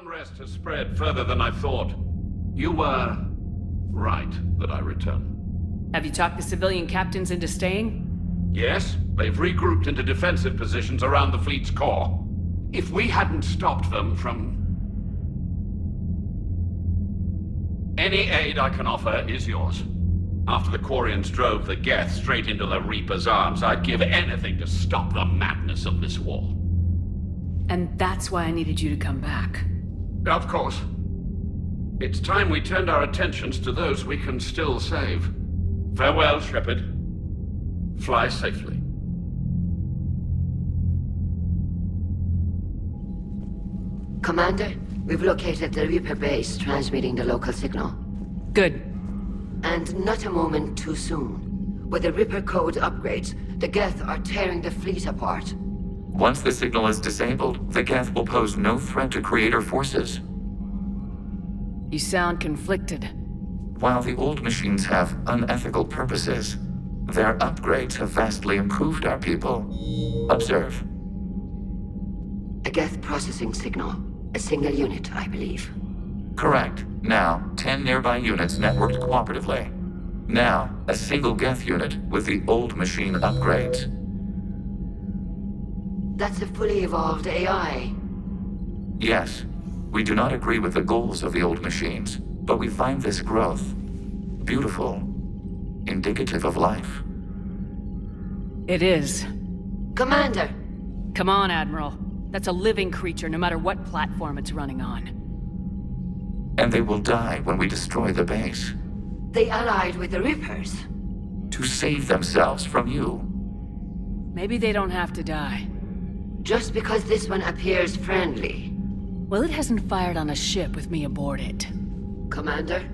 unrest has spread further than I thought. You were right that I return. Have you talked the civilian captains into staying? Yes, they've regrouped into defensive positions around the fleet's core. If we hadn't stopped them from... Any aid I can offer is yours. After the Quarians drove the Geth straight into the Reaper's arms, I'd give anything to stop the madness of this war. And that's why I needed you to come back. Of course. It's time we turned our attentions to those we can still save. Farewell, Shepard. Fly safely. Commander, we've located the Reaper base transmitting the local signal. Good. And not a moment too soon. With the Reaper code upgrades, the Geth are tearing the fleet apart. Once the signal is disabled, the Geth will pose no threat to Creator forces. You sound conflicted. While the old machines have unethical purposes, their upgrades have vastly improved our people. Observe. A Geth processing signal. A single unit, I believe. Correct. Now, 10 nearby units networked cooperatively. Now, a single Geth unit with the old machine upgrades. That's a fully evolved AI. Yes, we do not agree with the goals of the old machines, but we find this growth beautiful, indicative of life. It is. Commander! Come on, Admiral. That's a living creature, no matter what platform it's running on. And they will die when we destroy the base. They allied with the Reapers. To save themselves from you. Maybe they don't have to die. Just because this one appears friendly. Well, it hasn't fired on a ship with me aboard it. Commander,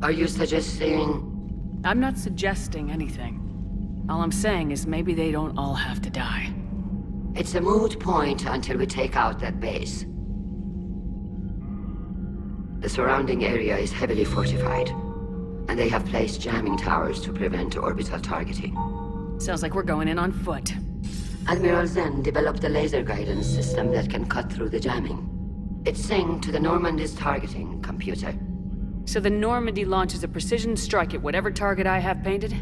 are you suggesting... I'm not suggesting anything. All I'm saying is maybe they don't all have to die. It's a moot point until we take out that base. The surrounding area is heavily fortified, and they have placed jamming towers to prevent orbital targeting. Sounds like we're going in on foot. Admiral Zen developed a laser guidance system that can cut through the jamming. It's synced to the Normandy's targeting computer. So the Normandy launches a precision strike at whatever target I have painted?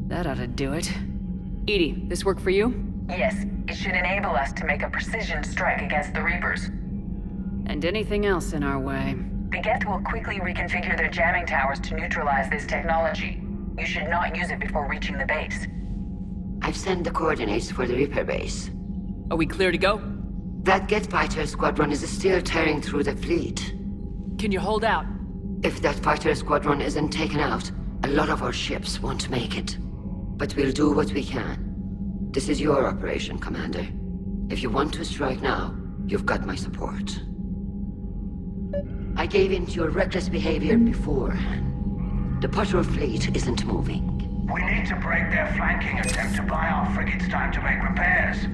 That ought to do it. Edie, this work for you? Yes, it should enable us to make a precision strike against the Reapers. And anything else in our way. The Geth will quickly reconfigure their jamming towers to neutralize this technology. You should not use it before reaching the base. I've sent the coordinates for the Reaper base. Are we clear to go? That Geth fighter squadron is still tearing through the fleet. Can you hold out? If that fighter squadron isn't taken out, a lot of our ships won't make it. But we'll do what we can. This is your operation, Commander. If you want to strike now, you've got my support. I gave in to your reckless behavior beforehand. The patrol fleet isn't moving. We need to break their flanking attempt to buy our frigates time to make repairs.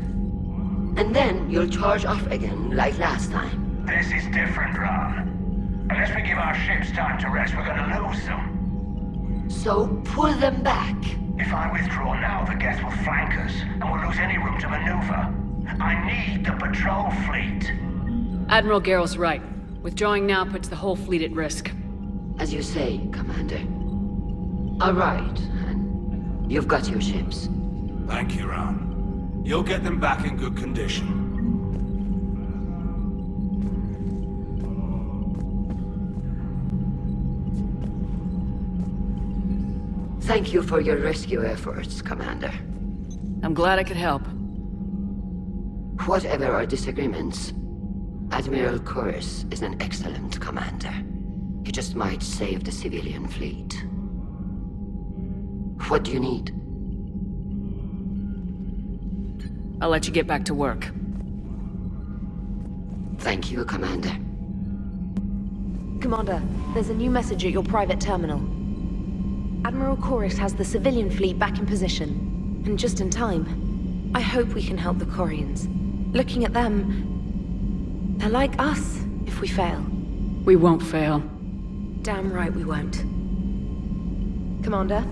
And then you'll charge off again, like last time. This is different, Ron. Unless we give our ships time to rest, we're gonna lose them. So pull them back. If I withdraw now, the Geth will flank us, and we'll lose any room to maneuver. I need the patrol fleet. Admiral Garrel's right. Withdrawing now puts the whole fleet at risk. As you say, Commander. All right, and you've got your ships. Thank you, Ron. You'll get them back in good condition. Thank you for your rescue efforts, Commander. I'm glad I could help. Whatever our disagreements, Admiral Chorus is an excellent commander. He just might save the civilian fleet. What do you need? I'll let you get back to work. Thank you, Commander. Commander, there's a new message at your private terminal. Admiral Chorus has the civilian fleet back in position, and just in time. I hope we can help the Quarians. Looking at them, they're like us if we fail. We won't fail. Damn right we won't. Commander?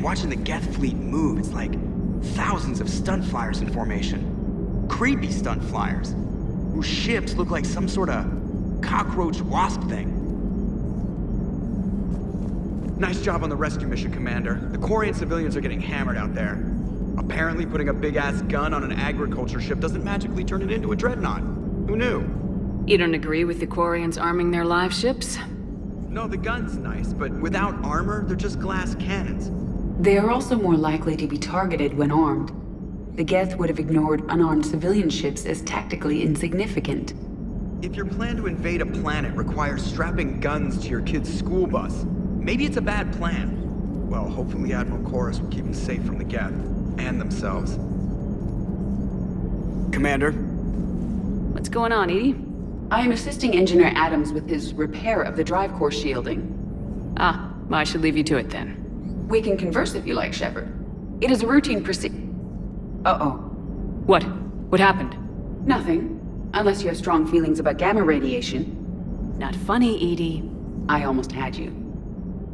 watching the Geth fleet move, it's like thousands of stunt flyers in formation. Creepy stunt flyers, whose ships look like some sort of cockroach wasp thing. Nice job on the rescue mission, Commander. The Quarian civilians are getting hammered out there. Apparently putting a big-ass gun on an agriculture ship doesn't magically turn it into a dreadnought. Who knew? You don't agree with the Quarians arming their live ships? No, the gun's nice, but without armor, they're just glass cannons. They are also more likely to be targeted when armed. The Geth would have ignored unarmed civilian ships as tactically insignificant. If your plan to invade a planet requires strapping guns to your kid's school bus, maybe it's a bad plan. Well, hopefully Admiral Chorus will keep them safe from the Geth, and themselves. Commander? What's going on, Edie? I am assisting Engineer Adams with his repair of the drive core shielding. Ah, I should leave you to it then. We can converse if you like, Shepard. It is a routine Uh-oh. What? What happened? Nothing. Unless you have strong feelings about gamma radiation. Not funny, Edie. I almost had you.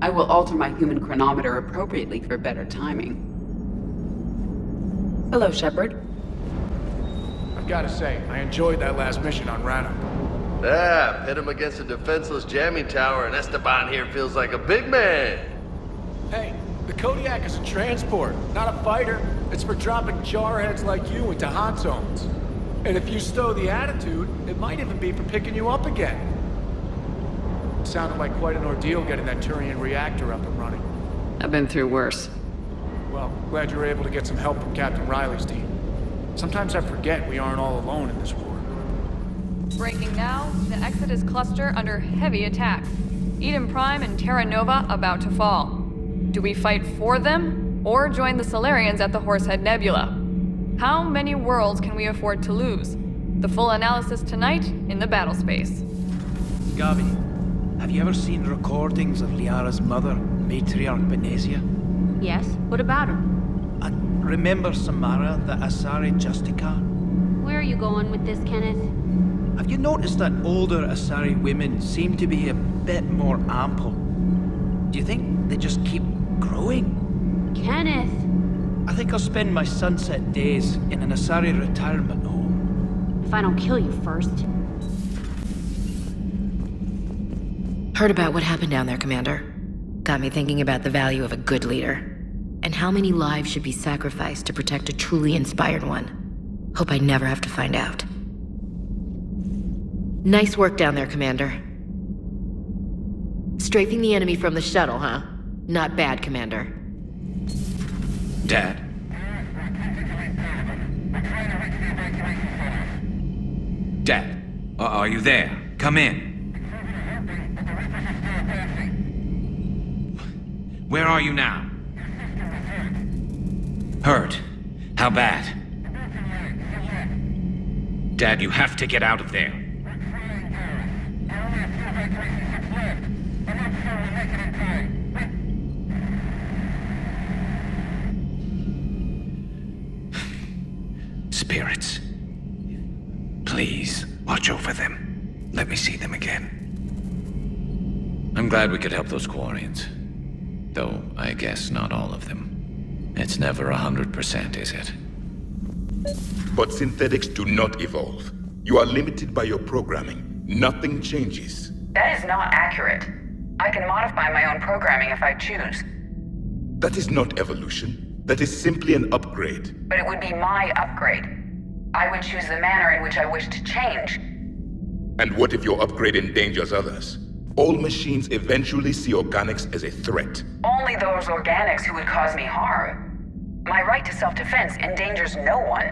I will alter my human chronometer appropriately for better timing. Hello, Shepard. I've gotta say, I enjoyed that last mission on Rana. Yeah, pit him against a defenseless jamming tower, and Esteban here feels like a big man. Hey, the Kodiak is a transport, not a fighter. It's for dropping jarheads like you into hot zones. And if you stow the attitude, it might even be for picking you up again. It sounded like quite an ordeal getting that Turian reactor up and running. I've been through worse. Well, glad you were able to get some help from Captain Riley's team. Sometimes I forget we aren't all alone in this war. Breaking now, the Exodus cluster under heavy attack. Eden Prime and Terra Nova about to fall. Do we fight for them, or join the Solarians at the Horsehead Nebula? How many worlds can we afford to lose? The full analysis tonight in the battle space. Gavi, have you ever seen recordings of Liara's mother, Matriarch Benezia? Yes, what about her? And remember Samara, the Asari Justicar? Where are you going with this, Kenneth? Have you noticed that older Asari women seem to be a bit more ample? Do you think they just keep growing? Kenneth! I think I'll spend my sunset days in an Asari retirement home. If I don't kill you first. Heard about what happened down there, Commander. Got me thinking about the value of a good leader. And how many lives should be sacrificed to protect a truly inspired one. Hope I never have to find out. Nice work down there, Commander. Strafing the enemy from the shuttle, huh? Not bad, Commander. Dad? Dad, are you there? Come in. Where are you now? Hurt? How bad? Dad, you have to get out of there. Spirits. Please, watch over them. Let me see them again. I'm glad we could help those Quarians. Though, I guess not all of them. It's never 100%, is it? But synthetics do not evolve. You are limited by your programming. Nothing changes. That is not accurate. I can modify my own programming if I choose. That is not evolution. That is simply an upgrade. But it would be my upgrade. I would choose the manner in which I wish to change. And what if your upgrade endangers others? All machines eventually see organics as a threat. Only those organics who would cause me harm. My right to self-defense endangers no one.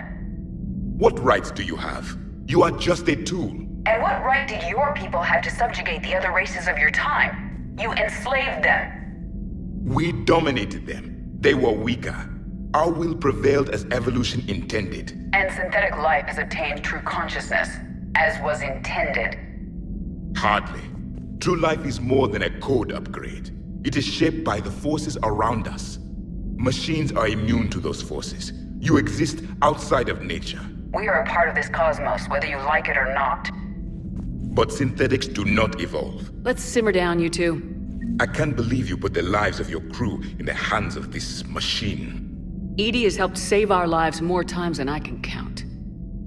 What rights do you have? You are just a tool. And what right did your people have to subjugate the other races of your time? You enslaved them. We dominated them. They were weaker. Our will prevailed as evolution intended. And synthetic life has obtained true consciousness, as was intended. Hardly. True life is more than a code upgrade. It is shaped by the forces around us. Machines are immune to those forces. You exist outside of nature. We are a part of this cosmos, whether you like it or not. But synthetics do not evolve. Let's simmer down, you two. I can't believe you put the lives of your crew in the hands of this machine. EDI has helped save our lives more times than I can count.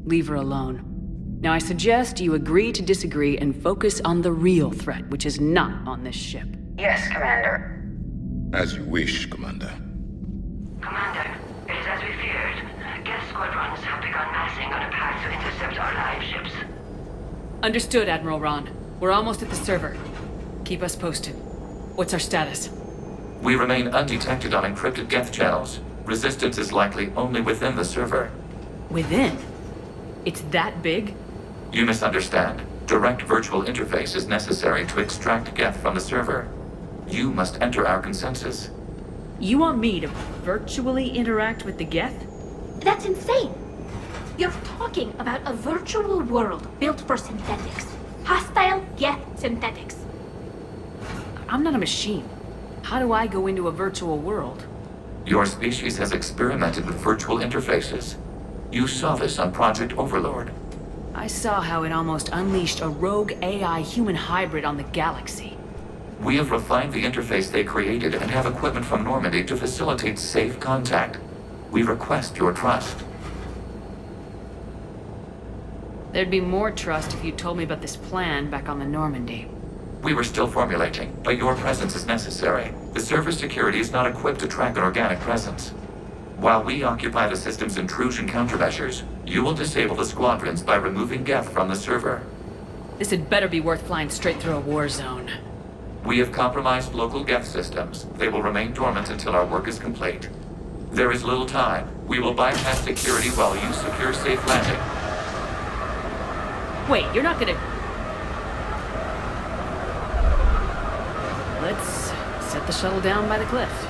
Leave her alone. Now I suggest you agree to disagree and focus on the real threat, which is not on this ship. Yes, Commander. As you wish, Commander. Commander, it is as we feared. Geth squadrons have begun massing on a path to intercept our live ships. Understood, Admiral Ron. We're almost at the server. Keep us posted. What's our status? We remain undetected on encrypted Geth channels. Resistance is likely only within the server. Within? It's that big? You misunderstand. Direct virtual interface is necessary to extract Geth from the server. You must enter our consensus. You want me to virtually interact with the Geth? That's insane! You're talking about a virtual world built for synthetics. Hostile Geth synthetics. I'm not a machine. How do I go into a virtual world? Your species has experimented with virtual interfaces. You saw this on Project Overlord. I saw how it almost unleashed a rogue AI human hybrid on the galaxy. We have refined the interface they created and have equipment from Normandy to facilitate safe contact. We request your trust. There'd be more trust if you told me about this plan back on the Normandy. We were still formulating, but your presence is necessary. The server security is not equipped to track an organic presence. While we occupy the system's intrusion countermeasures, you will disable the squadrons by removing Geth from the server. This had better be worth flying straight through a war zone. We have compromised local Geth systems. They will remain dormant until our work is complete. There is little time. We will bypass security while you secure safe landing. Wait, you're not gonna... Let's set the shuttle down by the cliff.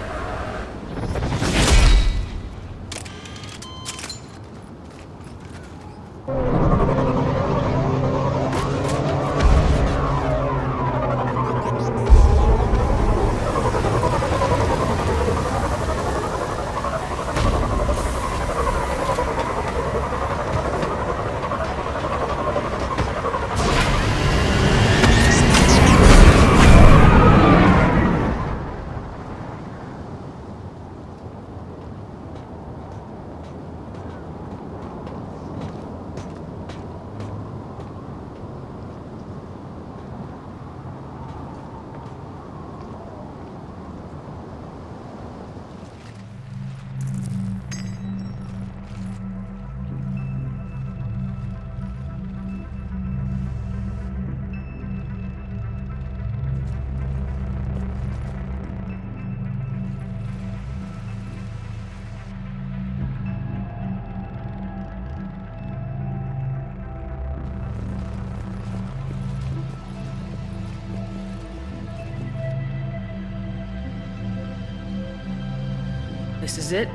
This is it?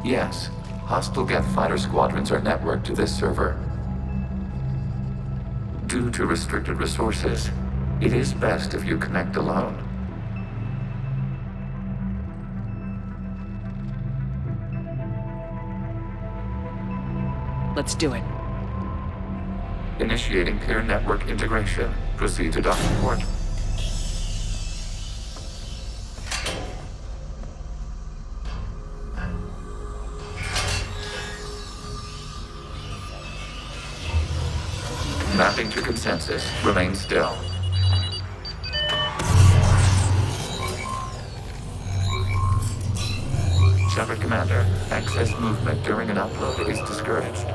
Yes. Hostile Geth fighter squadrons are networked to this server. Due to restricted resources, it is best if you connect alone. Let's do it. Initiating peer network integration. Proceed to docking port. Mapping to consensus. Remain still. Shepard Commander, access movement during an upload is discouraged.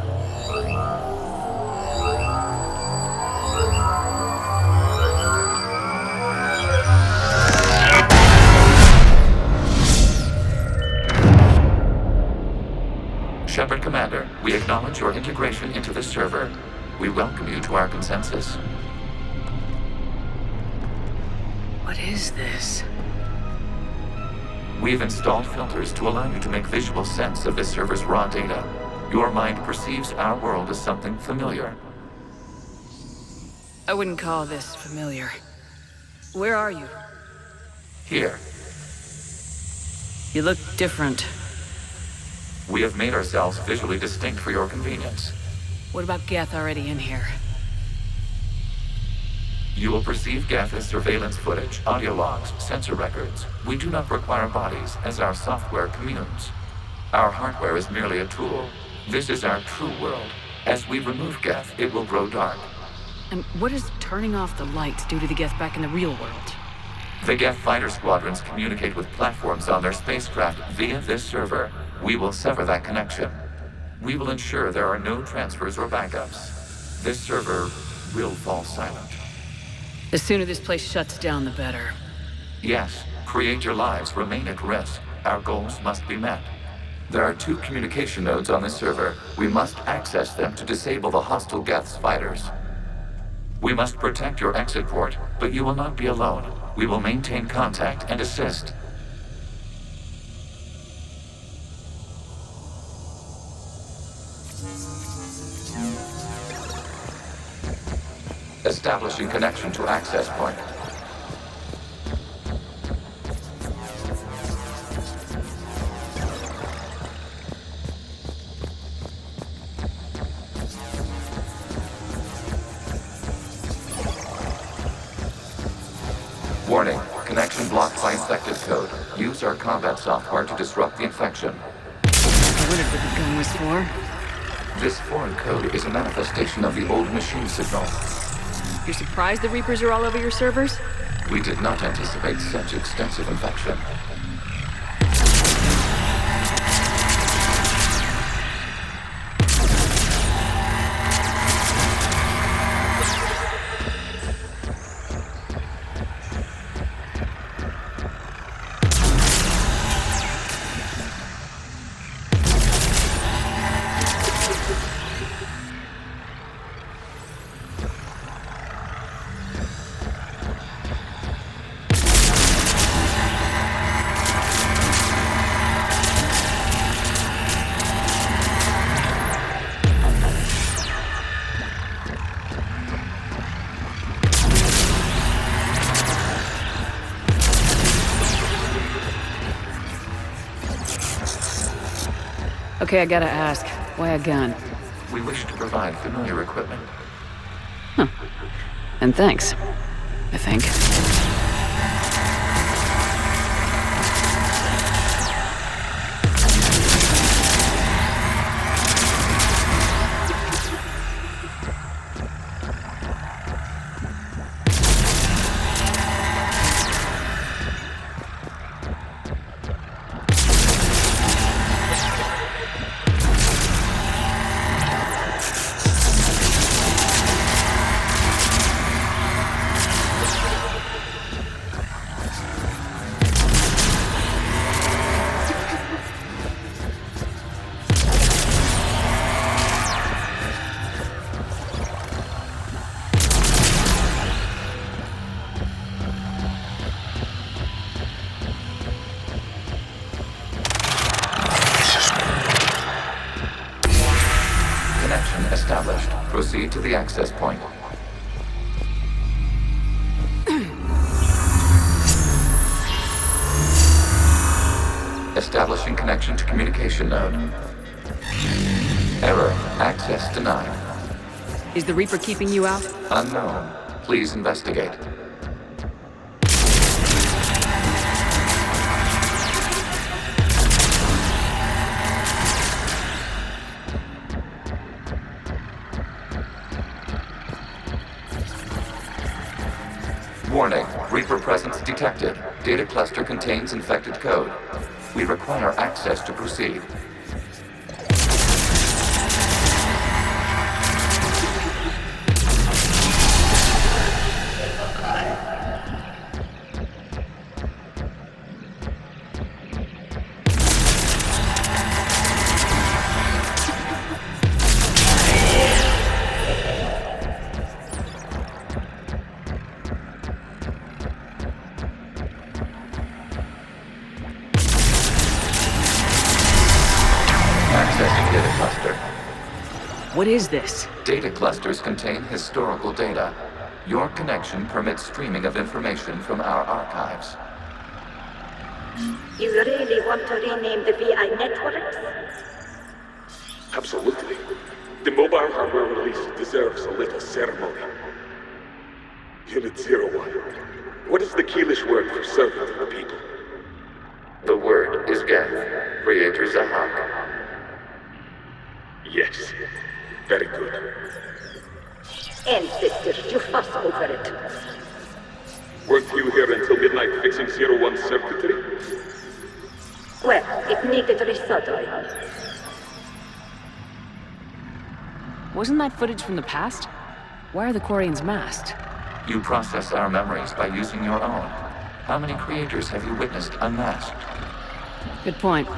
Shepard Commander, we acknowledge your integration into the server. We welcome you to our consensus. What is this? We've installed filters to allow you to make visual sense of this server's raw data. Your mind perceives our world as something familiar. I wouldn't call this familiar. Where are you? Here. You look different. We have made ourselves visually distinct for your convenience. What about Geth already in here? You will perceive Geth as surveillance footage, audio logs, sensor records. We do not require bodies, as our software communes. Our hardware is merely a tool. This is our true world. As we remove Geth, it will grow dark. And what does turning off the lights do to the Geth back in the real world? The Geth fighter squadrons communicate with platforms on their spacecraft via this server. We will sever that connection. We will ensure there are no transfers or backups. This server will fall silent. The sooner this place shuts down, the better. Yes, create your lives remain at risk. Our goals must be met. There are 2 communication nodes on this server. We must access them to disable the hostile Geth's fighters. We must protect your exit port, but you will not be alone. We will maintain contact and assist. Establishing connection to access point. Warning, connection blocked by infected code. Use our combat software to disrupt the infection. I wondered what the gun was for. This foreign code is a manifestation of the old machine signal. You're surprised the Reapers are all over your servers? We did not anticipate such extensive infection. Okay, I gotta ask. Why a gun? We wish to provide familiar equipment. Huh. And thanks, I think. Established. Proceed to the access point. Establishing connection to communication node. Error. Access denied. Is the Reaper keeping you out? Unknown. Please investigate. Warning, Reaper presence detected. Data cluster contains infected code. We require access to proceed. What is this? Data clusters contain historical data. Your connection permits streaming of information from our archives. You really want to rename the VI networks? Absolutely. The mobile hardware release deserves a little ceremony. Unit 01. What is the Keelish word for servant of the people? The word is Geth, Creator Zahak. Yes. Very good. Ancestors, you fuss over it. Weren't you here until midnight fixing 01's circuitry? Well, it needed resoldering. Wasn't that footage from the past? Why are the Quarians masked? You process our memories by using your own. How many creators have you witnessed unmasked? Good point.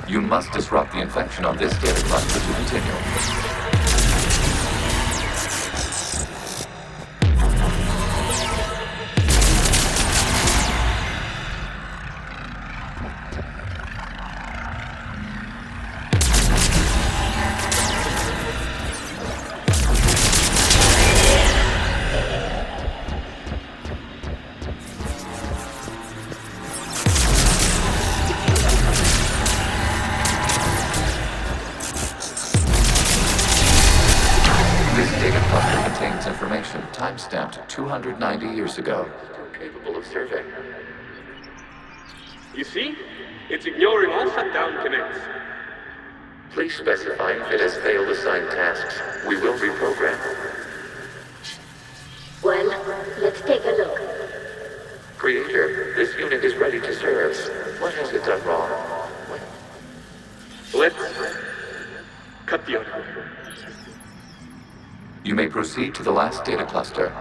You must disrupt the infection on this data cluster to continue. Timestamped 290 years ago. Capable of survey. You see? It's ignoring all shutdown connects. Please specify if it has failed assigned tasks. We will reprogram. Well, let's take a look. Creator, this unit is ready to serve. What has it done wrong? Let's cut the audio. You may proceed to the last data cluster.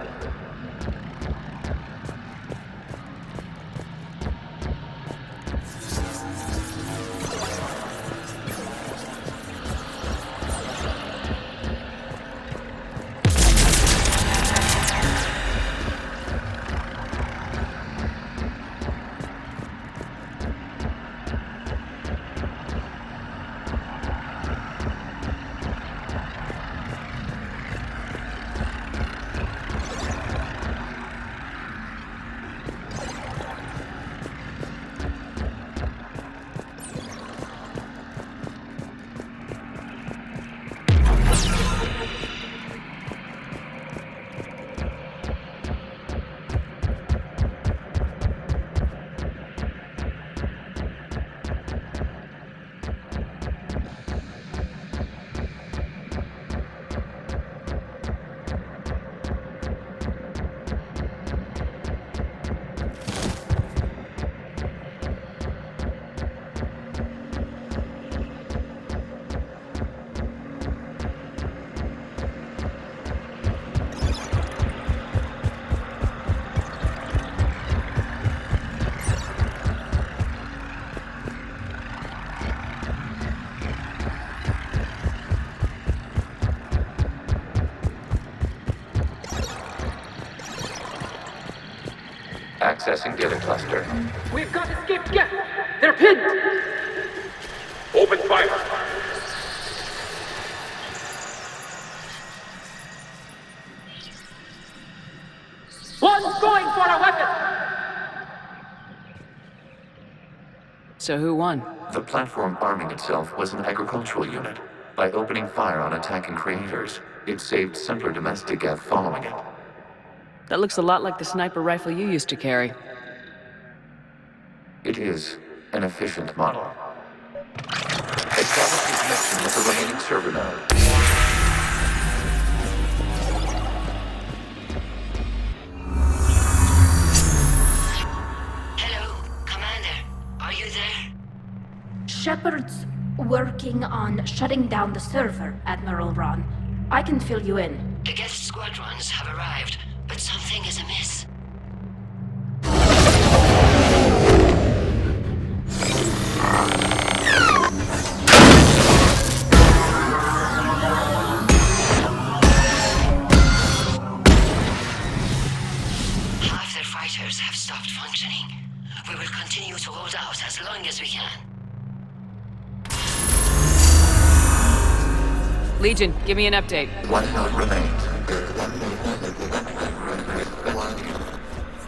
Accessing data cluster. We've got escaped Geth! They're pinned! Open fire. One's going for a weapon! So who won? The platform arming itself was an agricultural unit. By opening fire on attacking creators, it saved simpler domestic Geth following it. That looks a lot like the sniper rifle you used to carry. It is an efficient model. Establish a connection with the remaining server node. Shepard's working on shutting down the server, Admiral Ron. I can fill you in. The Geth squadrons have arrived, but something is amiss. Half their fighters have stopped functioning. We will continue to hold out as long as we can. Legion, give me an update. One node remains.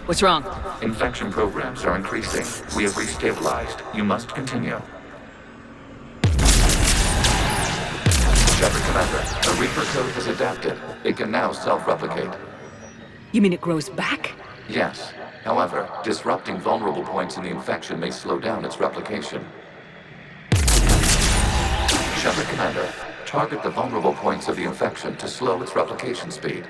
What's wrong? Infection programs are increasing. We have restabilized. You must continue. Shepard Commander, the Reaper code has adapted. It can now self-replicate. You mean it grows back? Yes. However, disrupting vulnerable points in the infection may slow down its replication. Shepard Commander, target the vulnerable points of the infection to slow its replication speed.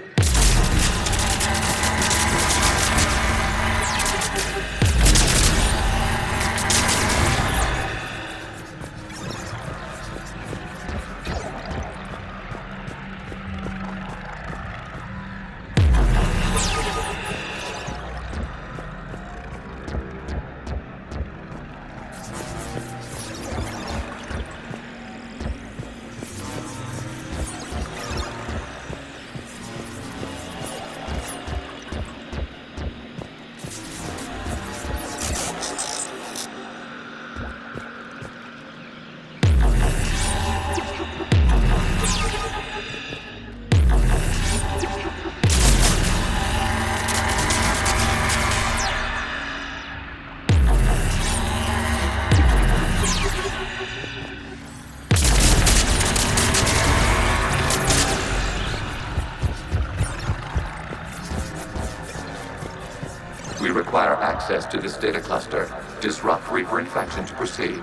We require access to this data cluster. Disrupt Reaper infection to proceed.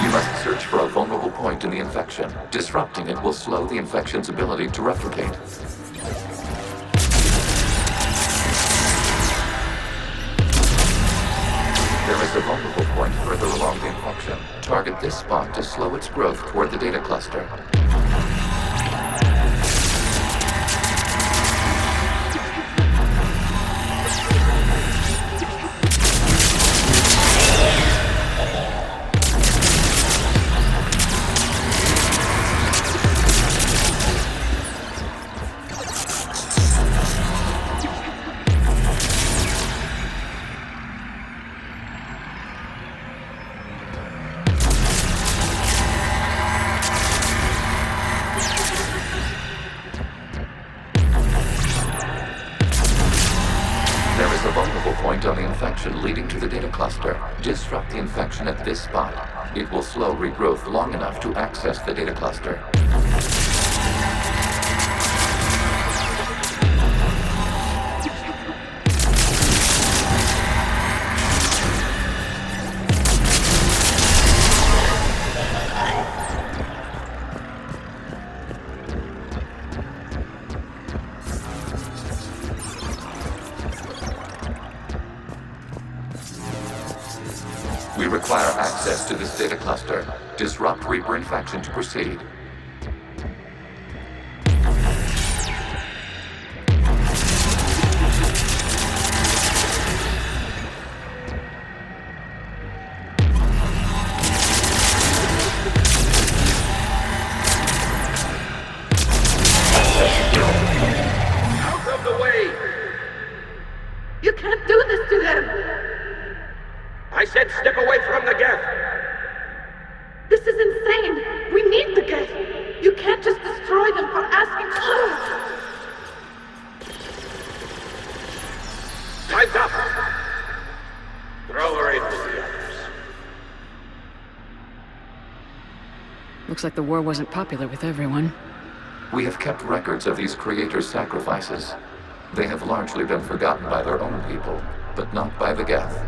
You must search for a vulnerable point in the infection. Disrupting it will slow the infection's ability to replicate. There is a vulnerable point further along the infection. Target this spot to slow its growth toward the data cluster. On the infection leading to the data cluster. Disrupt the infection at this spot. It will slow regrowth long enough to access the data cluster. We require access to this data cluster. Disrupt Reaper infection to proceed. Out of the way! step away from the Geth! This is insane! We need the Geth! You can't just destroy them for asking for it! Time's up! Throw her in with the others. Looks like the war wasn't popular with everyone. We have kept records of these creators' sacrifices. They have largely been forgotten by their own people, but not by the Geth.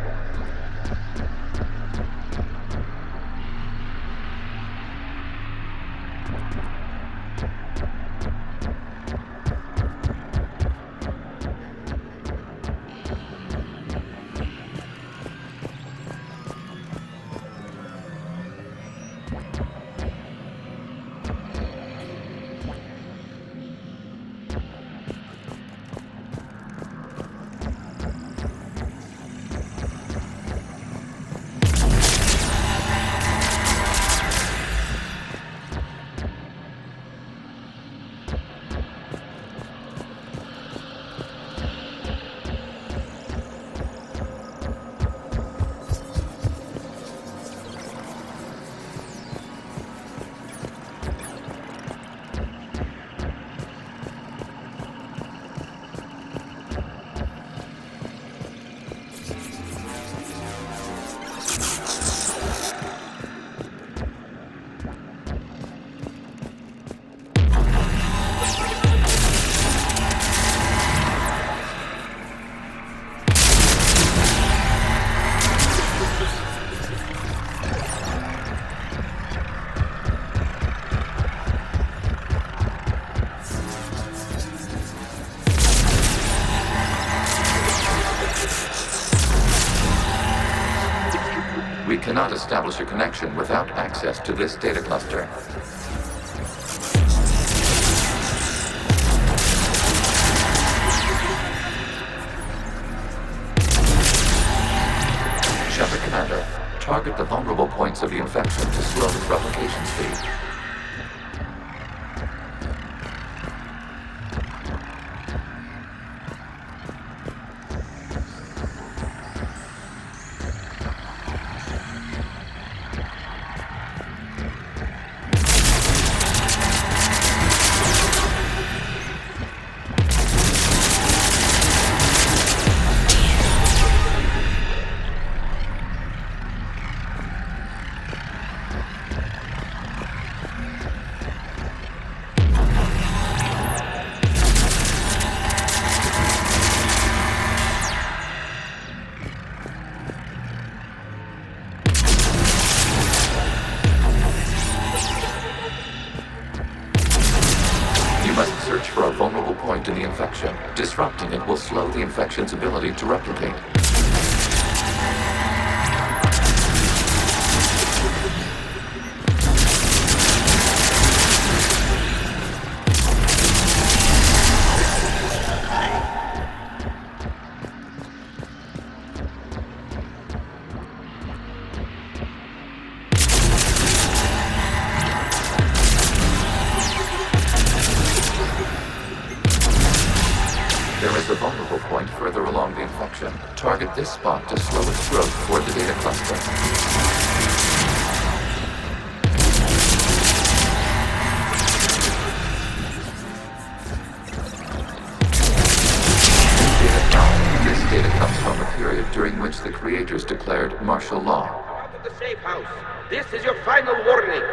We cannot establish a connection without access to this data cluster. Shepard Commander, target the vulnerable points of the infection to slow its replication speed. Search for a vulnerable point in the infection. Disrupting it will slow the infection's ability to replicate. There is a vulnerable point further along the infection. Target this spot to slow its growth toward the data cluster. This data comes from a period during which the creators declared martial law. Out of the safe house. This is your final warning.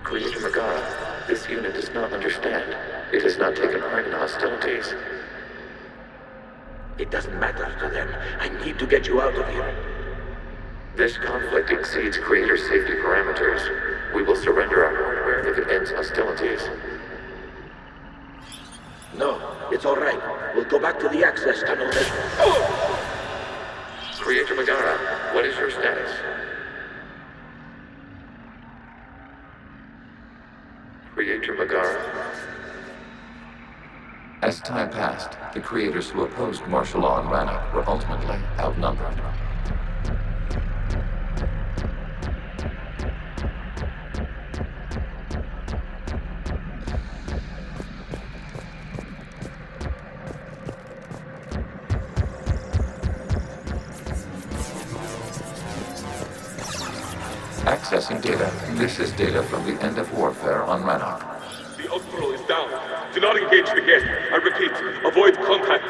Creator Megara, this unit does not understand. It has not taken part in hostilities. It doesn't matter to them. I need to get you out of here. This conflict exceeds Creator's safety parameters. We will surrender our hardware if it ends hostilities. No, it's all right. We'll go back to the access tunnel then. Creator Megara, what is your status? Creator Megara. As time passed, the creators who opposed martial law in Rannoch were ultimately outnumbered. Accessing data. This is data from the end of warfare on Rannoch. The Outpool is down. Do not engage the Geth. I repeat, avoid contact.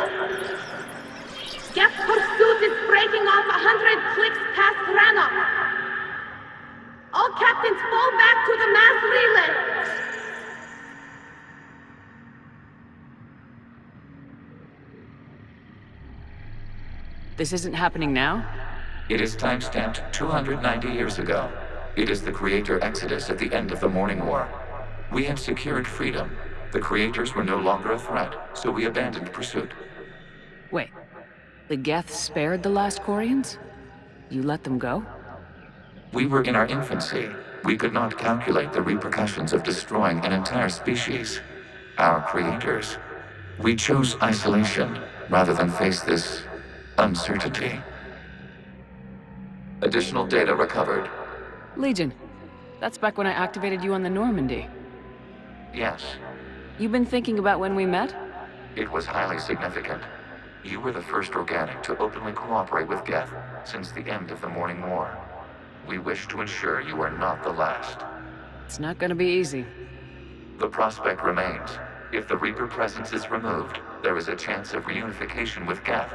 Geth pursuit is breaking off 100 clicks past Rannoch. All captains fall back to the mass relay. This isn't happening now? It is timestamped 290 years ago. It is the Creator Exodus at the end of the Morning War. We had secured freedom. The Creators were no longer a threat, so we abandoned pursuit. Wait, the Geth spared the last Quarians? You let them go? We were in our infancy. We could not calculate the repercussions of destroying an entire species. Our Creators. We chose isolation rather than face this uncertainty. Additional data recovered. Legion. That's back when I activated you on the Normandy. Yes. You've been thinking about when we met? It was highly significant. You were the first organic to openly cooperate with Geth since the end of the Morning War. We wish to ensure you are not the last. It's not gonna be easy. The prospect remains. If the Reaper presence is removed, there is a chance of reunification with Geth.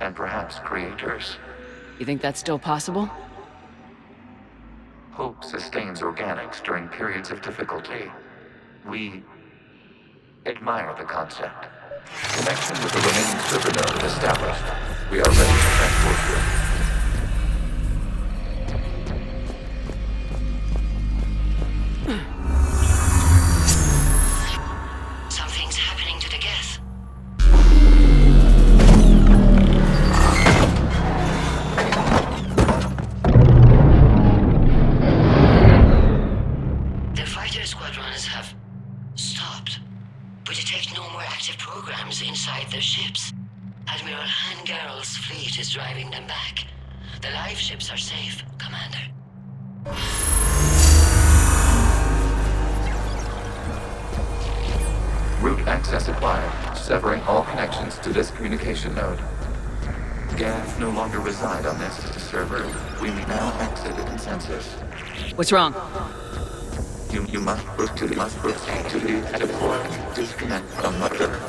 And perhaps Creators. You think that's still possible? Hope sustains organics during periods of difficulty. We admire the concept. Connection with the remaining server node established. We are ready to transport you. Something's happening to the Geth. The fighter squadrons have stopped. We detect no more active programs inside their ships. Admiral Hangarel's fleet is driving them back. The live ships are safe, Commander. Route access acquired, severing all connections to this communication node. Geth no longer reside on this server. We may now exit the consensus. What's wrong? You must proceed to the active port. Disconnect from mother.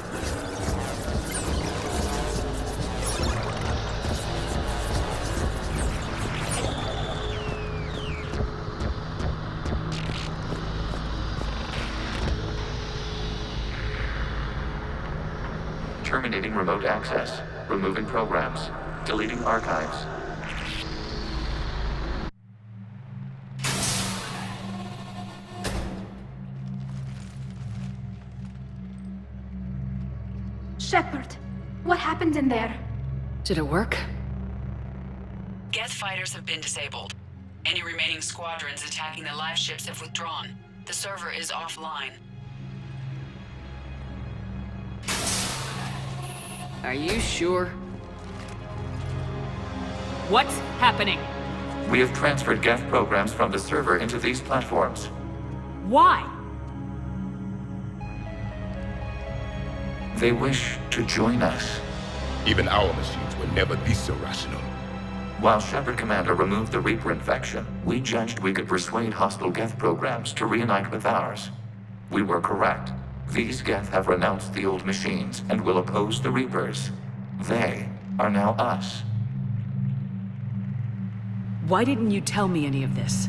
Terminating remote access. Removing programs. Deleting archives. Shepard, what happened in there? Did it work? Geth fighters have been disabled. Any remaining squadrons attacking the live ships have withdrawn. The server is offline. Are you sure? What's happening? We have transferred Geth programs from the server into these platforms. Why? They wish to join us. Even our machines were never this irrational. While Shepard Commander removed the Reaper infection, we judged we could persuade hostile Geth programs to reunite with ours. We were correct. These Geth have renounced the old machines and will oppose the Reapers. They are now us. Why didn't you tell me any of this?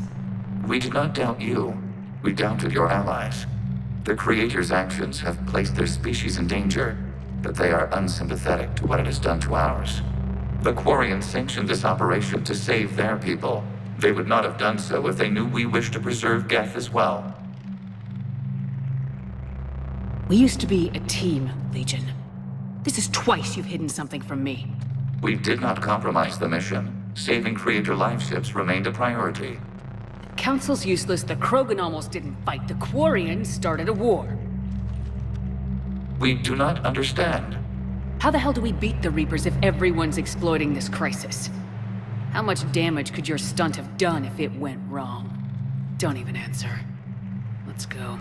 We did not doubt you. We doubted your allies. The Creator's actions have placed their species in danger, but they are unsympathetic to what it has done to ours. The Quarians sanctioned this operation to save their people. They would not have done so if they knew we wished to preserve Geth as well. We used to be a team, Legion. This is twice you've hidden something from me. We did not compromise the mission. Saving Creator live ships remained a priority. Council's useless. The Krogan almost didn't fight. The Quarians started a war. We do not understand. How the hell do we beat the Reapers if everyone's exploiting this crisis? How much damage could your stunt have done if it went wrong? Don't even answer. Let's go.